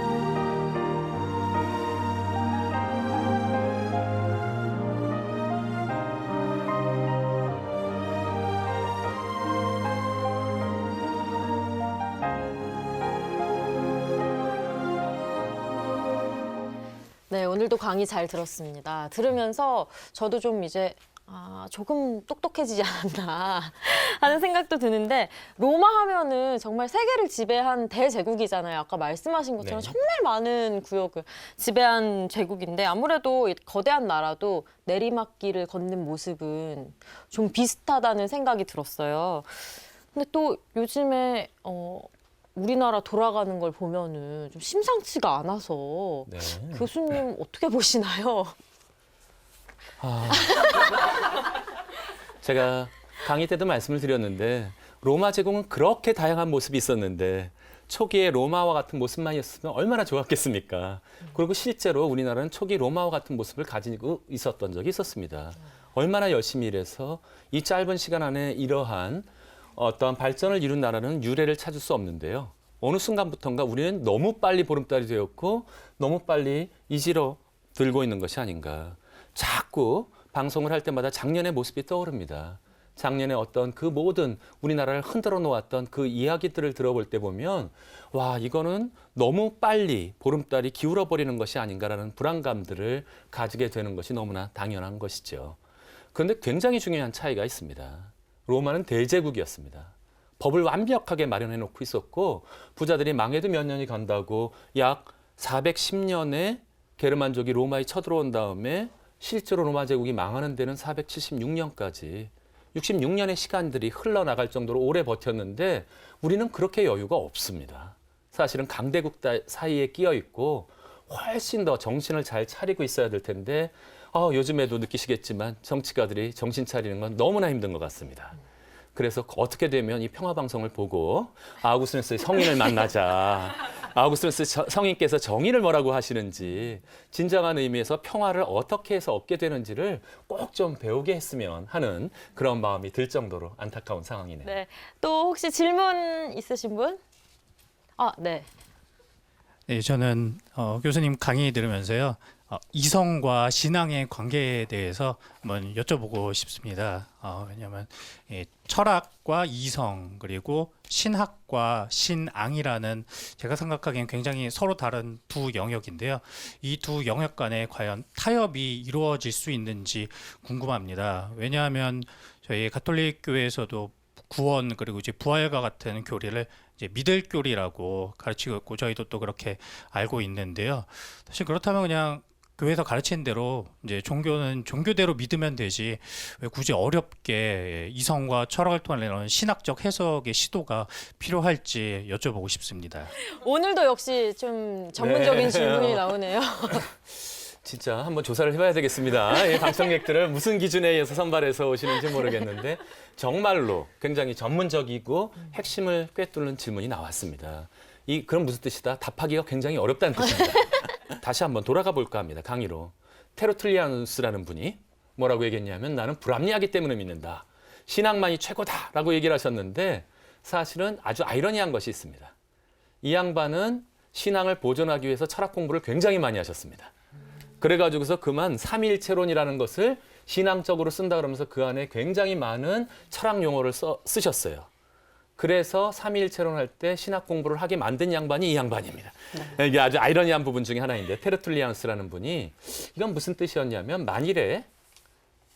네, 오늘도 강의 잘 들었습니다. 들으면서 저도 좀 이제 조금 똑똑해지지 않았나 하는 생각도 드는데 로마 하면은 정말 세계를 지배한 대제국이잖아요. 아까 말씀하신 것처럼 네. 정말 많은 구역을 지배한 제국인데 아무래도 이 거대한 나라도 내리막길을 걷는 모습은 좀 비슷하다는 생각이 들었어요. 근데 또 요즘에 우리나라 돌아가는 걸 보면은 좀 심상치가 않아서 네. 교수님 어떻게 보시나요? 제가 강의 때도 말씀을 드렸는데 로마 제국은 그렇게 다양한 모습이 있었는데 초기에 로마와 같은 모습만 있었으면 얼마나 좋았겠습니까? 그리고 실제로 우리나라는 초기 로마와 같은 모습을 가지고 있었던 적이 있었습니다. 얼마나 열심히 일해서 이 짧은 시간 안에 이러한 어떤 발전을 이룬 나라는 유례를 찾을 수 없는데요. 어느 순간부터인가 우리는 너무 빨리 보름달이 되었고 너무 빨리 이지로 들고 있는 것이 아닌가. 자꾸 방송을 할 때마다 작년의 모습이 떠오릅니다. 작년에 어떤 그 모든 우리나라를 흔들어 놓았던 그 이야기들을 들어볼 때 보면 와, 이거는 너무 빨리 보름달이 기울어 버리는 것이 아닌가라는 불안감들을 가지게 되는 것이 너무나 당연한 것이죠. 그런데 굉장히 중요한 차이가 있습니다. 로마는 대제국이었습니다. 법을 완벽하게 마련해 놓고 있었고 부자들이 망해도 몇 년이 간다고 약 410년에 게르만족이 로마에 쳐들어온 다음에 실제로 로마 제국이 망하는 데는 476년까지 66년의 시간들이 흘러나갈 정도로 오래 버텼는데 우리는 그렇게 여유가 없습니다. 사실은 강대국 사이에 끼어 있고 훨씬 더 정신을 잘 차리고 있어야 될 텐데 요즘에도 느끼시겠지만 정치가들이 정신 차리는 건 너무나 힘든 것 같습니다. 그래서 어떻게 되면 이 평화방송을 보고 아우구스티누스의 성인을 만나자. 아우구스티누스 성인께서 정의를 뭐라고 하시는지 진정한 의미에서 평화를 어떻게 해서 얻게 되는지를 꼭 좀 배우게 했으면 하는 그런 마음이 들 정도로 안타까운 상황이네요. 네. 또 혹시 질문 있으신 분? 네. 네, 저는 교수님 강의 들으면서요. 이성과 신앙의 관계에 대해서 한번 여쭤보고 싶습니다. 왜냐하면 철학과 이성 그리고 신학과 신앙이라는 제가 생각하기엔 굉장히 서로 다른 두 영역인데요. 이 두 영역 간에 과연 타협이 이루어질 수 있는지 궁금합니다. 왜냐하면 저희 가톨릭 교회에서도 구원 그리고 이제 부활과 같은 교리를 이제 믿을 교리라고 가르치고 있고 저희도 또 그렇게 알고 있는데요. 사실 그렇다면 그냥 교회에서 가르치는 대로 이제 종교는 종교대로 믿으면 되지 왜 굳이 어렵게 이성과 철학을 통한 이런 신학적 해석의 시도가 필요할지 여쭤보고 싶습니다. 오늘도 역시 좀 전문적인 네. 질문이 나오네요. 진짜 한번 조사를 해봐야 되겠습니다. 이 방청객들을 무슨 기준에 의해서 선발해서 오시는지 모르겠는데 정말로 굉장히 전문적이고 핵심을 꿰뚫는 질문이 나왔습니다. 그럼 무슨 뜻이다? 답하기가 굉장히 어렵다는 뜻입니다. 다시 한번 돌아가 볼까 합니다. 강의로. 테르툴리아누스라는 분이 뭐라고 얘기했냐면 나는 불합리하기 때문에 믿는다. 신앙만이 최고다라고 얘기를 하셨는데 사실은 아주 아이러니한 것이 있습니다. 이 양반은 신앙을 보존하기 위해서 철학 공부를 굉장히 많이 하셨습니다. 그래가지고서 그만 삼위일체론이라는 것을 신앙적으로 쓴다 그러면서 그 안에 굉장히 많은 철학 용어를 쓰셨어요. 그래서 삼위일체론 할 때 신학 공부를 하게 만든 양반이 이 양반입니다. 이게 아주 아이러니한 부분 중에 하나인데 테르툴리안스라는 분이 이건 무슨 뜻이었냐면 만일에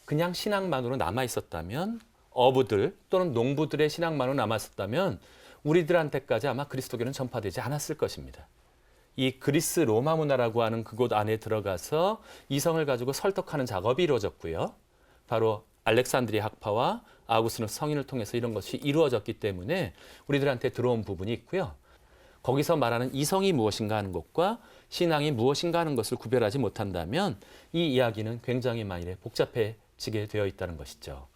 그냥 신앙만으로 남아 있었다면 어부들 또는 농부들의 신앙만으로 남아 있었다면 우리들한테까지 아마 그리스도교는 전파되지 않았을 것입니다. 이 그리스 로마 문화라고 하는 그곳 안에 들어가서 이성을 가지고 설득하는 작업이 이루어졌고요. 바로 알렉산드리아 학파와 아우구스티누스 성인을 통해서 이런 것이 이루어졌기 때문에 우리들한테 들어온 부분이 있고요. 거기서 말하는 이성이 무엇인가 하는 것과 신앙이 무엇인가 하는 것을 구별하지 못한다면 이 이야기는 굉장히 만일에 복잡해지게 되어 있다는 것이죠.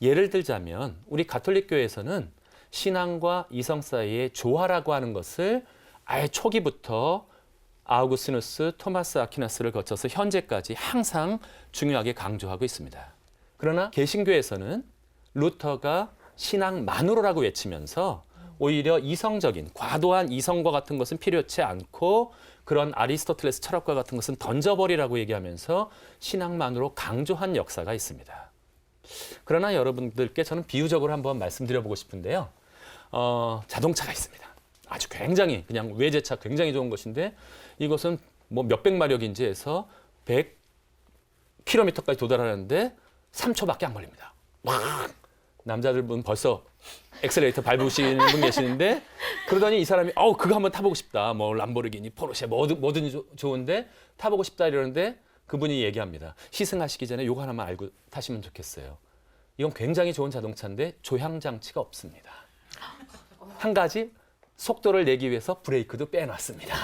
예를 들자면 우리 가톨릭 교회에서는 신앙과 이성 사이의 조화라고 하는 것을 아예 초기부터 아우구스티누스, 토마스 아퀴나스를 거쳐서 현재까지 항상 중요하게 강조하고 있습니다. 그러나 개신교에서는 루터가 신앙만으로라고 외치면서 오히려 이성적인 과도한 이성과 같은 것은 필요치 않고 그런 아리스토텔레스 철학과 같은 것은 던져버리라고 얘기하면서 신앙만으로 강조한 역사가 있습니다. 그러나 여러분들께 저는 비유적으로 한번 말씀드려보고 싶은데요. 자동차가 있습니다. 아주 굉장히 그냥 외제차 굉장히 좋은 것인데 이것은 뭐 몇백 마력인지 해서 100km까지 도달하는데 3초밖에 안 걸립니다. 남자들은 벌써 엑셀레이터 밟으시는 분 계시는데 그러더니 이 사람이 그거 한번 타보고 싶다. 뭐 람보르기니, 포르쉐 뭐든 좋은데 타보고 싶다 이러는데 그분이 얘기합니다. 시승하시기 전에 요거 하나만 알고 타시면 좋겠어요. 이건 굉장히 좋은 자동차인데 조향 장치가 없습니다. 한 가지 속도를 내기 위해서 브레이크도 빼놨습니다.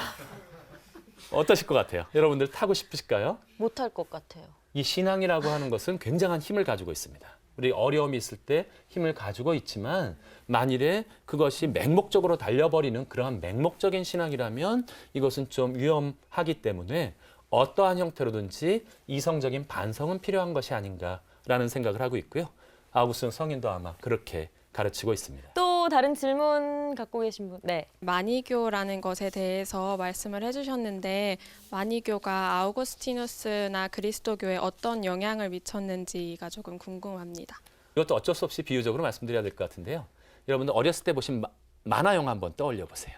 어떠실 것 같아요? 여러분들 타고 싶으실까요? 못할 것 같아요. 이 신앙이라고 하는 것은 굉장한 힘을 가지고 있습니다. 우리 어려움이 있을 때 힘을 가지고 있지만 만일에 그것이 맹목적으로 달려버리는 그러한 맹목적인 신앙이라면 이것은 좀 위험하기 때문에 어떠한 형태로든지 이성적인 반성은 필요한 것이 아닌가라는 생각을 하고 있고요. 아우구스티누스 성인도 아마 그렇게 가르치고 있습니다. 또 다른 질문 갖고 계신 분? 네. 마니교라는 것에 대해서 말씀을 해주셨는데 마니교가 아우구스티누스나 그리스도교에 어떤 영향을 미쳤는지가 조금 궁금합니다. 이것도 어쩔 수 없이 비유적으로 말씀드려야 될 것 같은데요. 여러분들 어렸을 때 보신 만화 영화 한번 떠올려 보세요.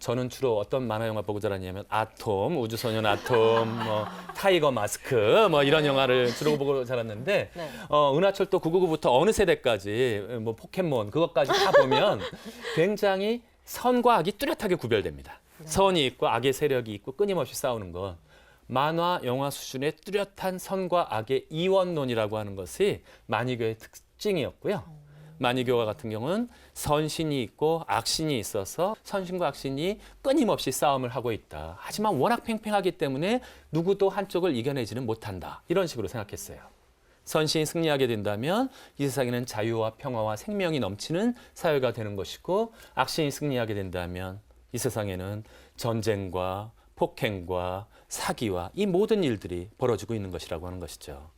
저는 주로 어떤 만화 영화 보고 자랐냐면 아톰, 우주소년 아톰, 뭐 타이거 마스크 뭐 이런 영화를 주로 보고 자랐는데 네. 은하철도 999부터 어느 세대까지 뭐 포켓몬 그것까지 다 보면 굉장히 선과 악이 뚜렷하게 구별됩니다. 선이 있고 악의 세력이 있고 끊임없이 싸우는 것. 만화, 영화 수준의 뚜렷한 선과 악의 이원론이라고 하는 것이 마니교의 특징이었고요. 마니교와 같은 경우는 선신이 있고 악신이 있어서 선신과 악신이 끊임없이 싸움을 하고 있다. 하지만 워낙 팽팽하기 때문에 누구도 한쪽을 이겨내지는 못한다. 이런 식으로 생각했어요. 선신이 승리하게 된다면 이 세상에는 자유와 평화와 생명이 넘치는 사회가 되는 것이고 악신이 승리하게 된다면 이 세상에는 전쟁과 폭행과 사기와 이 모든 일들이 벌어지고 있는 것이라고 하는 것이죠.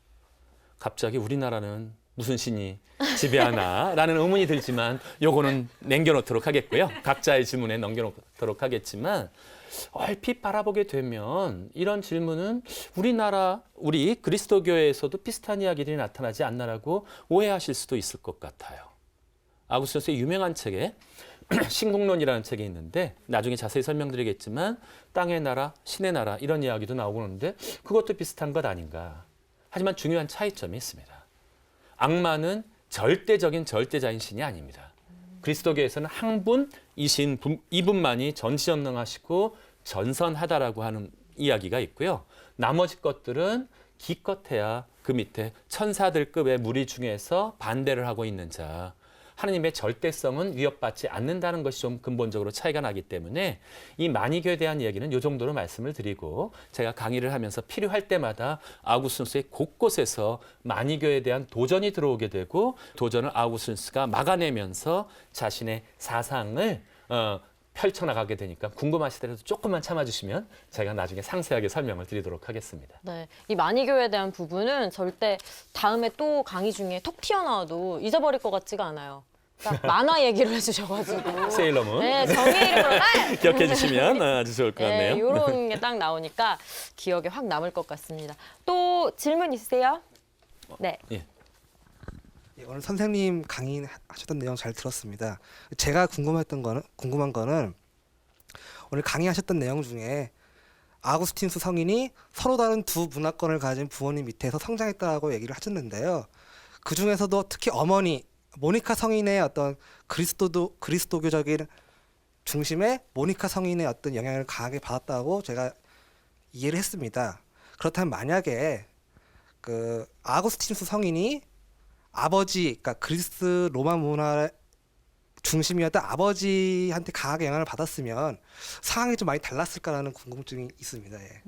갑자기 우리나라는 무슨 신이 지배하나라는 의문이 들지만 요거는 남겨놓도록 하겠고요. 각자의 질문에 넘겨놓도록 하겠지만 얼핏 바라보게 되면 이런 질문은 우리 그리스도교에서도 비슷한 이야기들이 나타나지 않나라고 오해하실 수도 있을 것 같아요. 아구스티누스의 유명한 책에 신국론이라는 책이 있는데 나중에 자세히 설명드리겠지만 땅의 나라, 신의 나라 이런 이야기도 나오고 그러는데 그것도 비슷한 것 아닌가. 하지만 중요한 차이점이 있습니다. 악마는 절대적인 절대자인 신이 아닙니다. 그리스도교에서는 한 분, 이분만이 전지전능하시고 전선하다라고 하는 이야기가 있고요. 나머지 것들은 기껏해야 그 밑에 천사들급의 무리 중에서 반대를 하고 있는 자. 하느님의 절대성은 위협받지 않는다는 것이 좀 근본적으로 차이가 나기 때문에 이 마니교에 대한 얘기는 이 정도로 말씀을 드리고 제가 강의를 하면서 필요할 때마다 아우구스티누스의 곳곳에서 마니교에 대한 도전이 들어오게 되고 도전을 아우구스티누스가 막아내면서 자신의 사상을 펼쳐나가게 되니까 궁금하시더라도 조금만 참아주시면 제가 나중에 상세하게 설명을 드리도록 하겠습니다. 네, 이 마니교에 대한 부분은 절대 다음에 또 강의 중에 톡 튀어나와도 잊어버릴 것 같지가 않아요. 딱 만화 얘기를 해주셔가지고. 세일러문. 네, 정의 이름으로 날! 기억해 주시면 아주 좋을 것 같네요. 이런 게 딱 나오니까 기억에 확 남을 것 같습니다. 또 질문 있으세요? 네. 예. 예, 오늘 선생님 강의하셨던 내용 잘 들었습니다. 제가 궁금한 거는 오늘 강의하셨던 내용 중에 아우구스티누스 성인이 서로 다른 두 문화권을 가진 부모님 밑에서 성장했다고 얘기를 하셨는데요. 그 중에서도 특히 어머니 모니카 성인의 어떤 그리스도교적인 중심의 모니카 성인의 어떤 영향을 강하게 받았다고 제가 이해를 했습니다. 그렇다면 만약에 그 아우구스티누스 성인이 아버지, 그러니까 그리스 로마 문화 중심이었던 아버지한테 강하게 영향을 받았으면 상황이 좀 많이 달랐을까라는 궁금증이 있습니다. 예.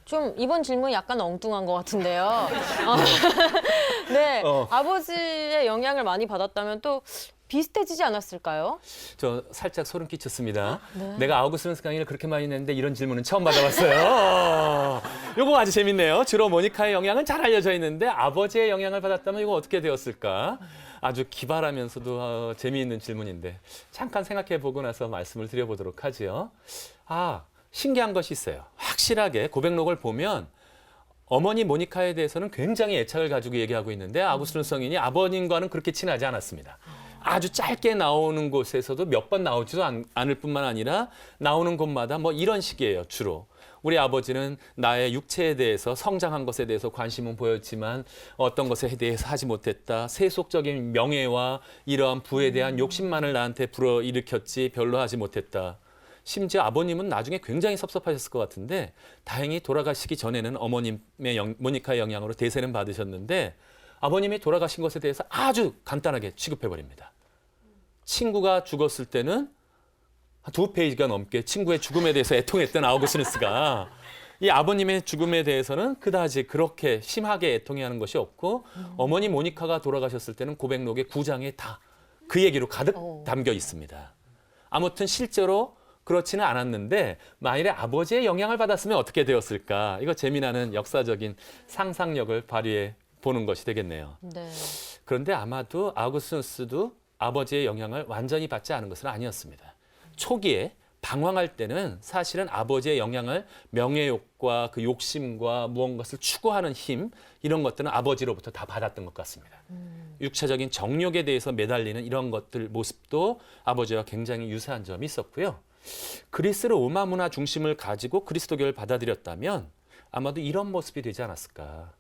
좀 이번 질문 약간 엉뚱한 것 같은데요. 네, 아버지의 영향을 많이 받았다면 또 비슷해지지 않았을까요? 저 살짝 소름 끼쳤습니다. 네. 내가 아우구스티누스 강의를 그렇게 많이 냈는데 이런 질문은 처음 받아봤어요. 요거 아주 재밌네요. 주로 모니카의 영향은 잘 알려져 있는데 아버지의 영향을 받았다면 이거 어떻게 되었을까? 아주 기발하면서도 재미있는 질문인데 잠깐 생각해보고 나서 말씀을 드려보도록 하지요. 신기한 것이 있어요. 확실하게 고백록을 보면 어머니 모니카에 대해서는 굉장히 애착을 가지고 얘기하고 있는데 아우구스티누스 성인이 아버님과는 그렇게 친하지 않았습니다. 아주 짧게 나오는 곳에서도 몇 번 나오지도 않을 뿐만 아니라 나오는 곳마다 뭐 이런 식이에요, 주로. 우리 아버지는 나의 육체에 대해서 성장한 것에 대해서 관심은 보였지만 어떤 것에 대해서 하지 못했다. 세속적인 명예와 이러한 부에 대한 욕심만을 나한테 불어일으켰지 별로 하지 못했다. 심지어 아버님은 나중에 굉장히 섭섭하셨을 것 같은데 다행히 돌아가시기 전에는 어머님의 모니카의 영향으로 대세는 받으셨는데 아버님이 돌아가신 것에 대해서 아주 간단하게 취급해버립니다. 친구가 죽었을 때는 한 2페이지가 넘게 친구의 죽음에 대해서 애통했던 아우구스티누스가 이 아버님의 죽음에 대해서는 그다지 그렇게 심하게 애통해하는 것이 없고 어머니 모니카가 돌아가셨을 때는 고백록의 9장에 다 그 얘기로 가득 담겨 있습니다. 아무튼 실제로 그렇지는 않았는데 만일에 아버지의 영향을 받았으면 어떻게 되었을까? 이거 재미나는 역사적인 상상력을 발휘해 보는 것이 되겠네요. 네. 그런데 아마도 아우구스티누스도 아버지의 영향을 완전히 받지 않은 것은 아니었습니다. 초기에 방황할 때는 사실은 아버지의 영향을 명예욕과 그 욕심과 무언가를 추구하는 힘 이런 것들은 아버지로부터 다 받았던 것 같습니다. 육체적인 정욕에 대해서 매달리는 이런 것들 모습도 아버지와 굉장히 유사한 점이 있었고요. 그리스 로마 문화 중심을 가지고 그리스도교를 받아들였다면 아마도 이런 모습이 되지 않았을까.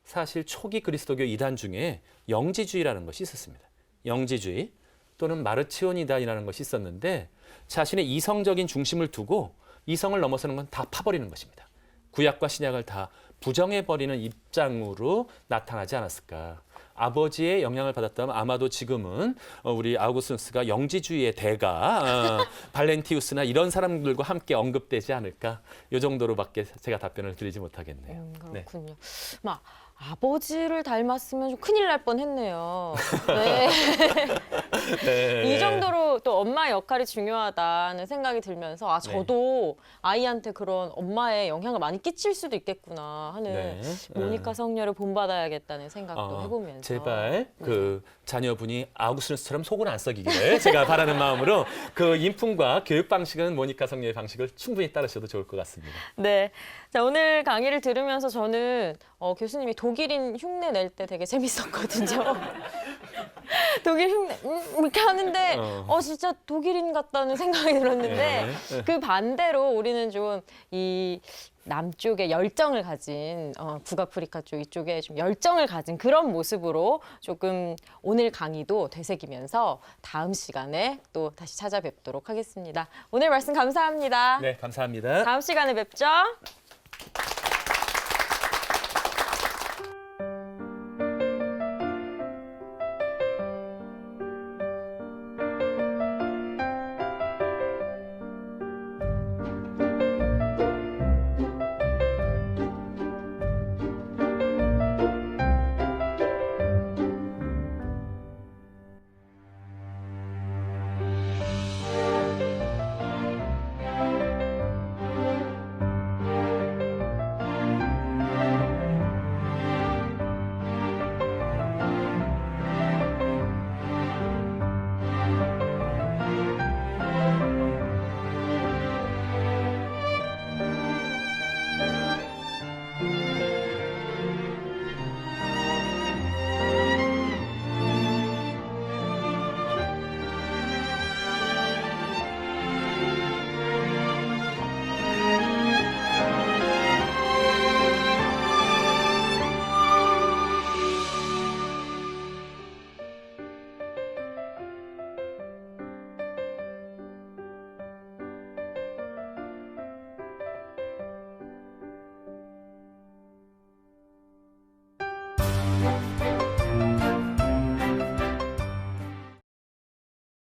사실 초기 그리스도교 이단 중에 영지주의라는 것이 있었습니다. 영지주의 또는 마르치오니단이라는 것이 있었는데 자신의 이성적인 중심을 두고 이성을 넘어서는 건 다 파버리는 것입니다. 구약과 신약을 다 부정해버리는 입장으로 나타나지 않았을까. 아버지의 영향을 받았다면 아마도 지금은 우리 아우구스티누스가 영지주의의 대가 발렌티우스나 이런 사람들과 함께 언급되지 않을까. 이 정도로밖에 제가 답변을 드리지 못하겠네요. 그렇군요. 막 아버지를 닮았으면 좀 큰일 날 뻔했네요. 네. 네. 이 정도로 또 엄마의 역할이 중요하다는 생각이 들면서 저도 아이한테 그런 엄마의 영향을 많이 끼칠 수도 있겠구나 하는 모니카 성녀를 본받아야겠다는 생각도 해보면서 제발 그 자녀분이 아우구스티누스처럼 속은 안 썩이기를 제가 바라는 마음으로 그 인품과 교육 방식은 모니카 성녀의 방식을 충분히 따르셔도 좋을 것 같습니다. 네. 자, 오늘 강의를 들으면서 저는 교수님이 독일인 흉내 낼 때 되게 재밌었거든요. 독일 흉내 이렇게 하는데 진짜 독일인 같다는 생각이 들었는데 그 반대로 우리는 좀 이 남쪽에 열정을 가진 북아프리카 쪽 이쪽에 좀 열정을 가진 그런 모습으로 조금 오늘 강의도 되새기면서 다음 시간에 또 다시 찾아뵙도록 하겠습니다. 오늘 말씀 감사합니다. 네, 감사합니다. 다음 시간에 뵙죠.